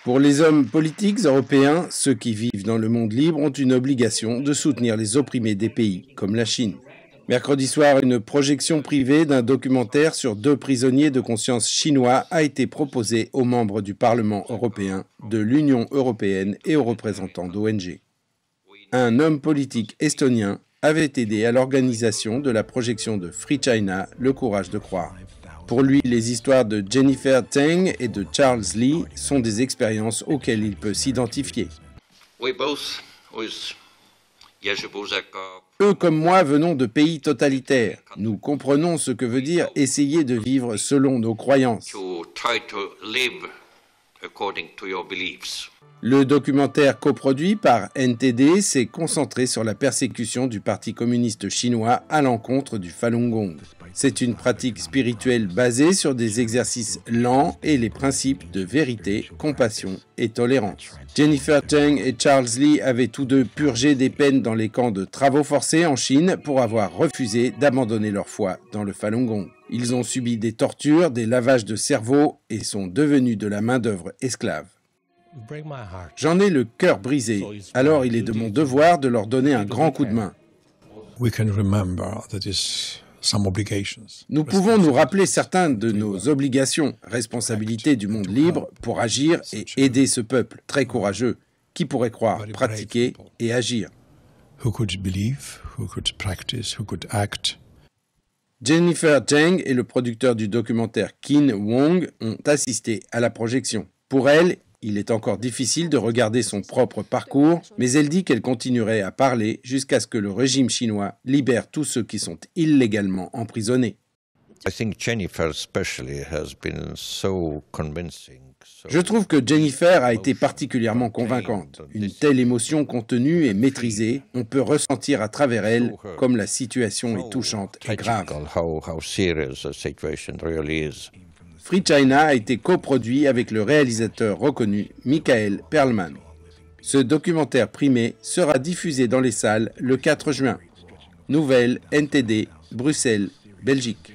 Pour les hommes politiques européens, ceux qui vivent dans le monde libre ont une obligation de soutenir les opprimés des pays, comme la Chine. Mercredi soir, une projection privée d'un documentaire sur 2 prisonniers de conscience chinois a été proposée aux membres du Parlement européen, de l'Union européenne et aux représentants d'ONG. Un homme politique estonien avait aidé à l'organisation de la projection de Free China, Le courage de croire. Pour lui, les histoires de Jennifer Teng et de Charles Lee sont des expériences auxquelles il peut s'identifier. Eux comme moi venons de pays totalitaires. Nous comprenons ce que veut dire essayer de vivre selon nos croyances. Le documentaire coproduit par NTD s'est concentré sur la persécution du Parti communiste chinois à l'encontre du Falun Gong. C'est une pratique spirituelle basée sur des exercices lents et les principes de vérité, compassion et tolérance. Jennifer Teng et Charles Lee avaient tous deux purgé des peines dans les camps de travaux forcés en Chine pour avoir refusé d'abandonner leur foi dans le Falun Gong. Ils ont subi des tortures, des lavages de cerveau et sont devenus de la main-d'œuvre esclave. J'en ai le cœur brisé, alors il est de mon devoir de leur donner un grand coup de main. Nous pouvons nous rappeler certaines de nos obligations, responsabilités du monde libre pour agir et aider ce peuple très courageux qui pourrait croire, pratiquer et agir. Jennifer Teng et le producteur du documentaire Qin Wong ont assisté à la projection. Pour elle, il est encore difficile de regarder son propre parcours, mais elle dit qu'elle continuerait à parler jusqu'à ce que le régime chinois libère tous ceux qui sont illégalement emprisonnés. Je trouve que Jennifer a été particulièrement convaincante. Une telle émotion contenue et maîtrisée, on peut ressentir à travers elle comme la situation est touchante et grave. Free China a été coproduit avec le réalisateur reconnu Michael Perlman. Ce documentaire primé sera diffusé dans les salles le 4 juin. Nouvelle NTD, Bruxelles, Belgique.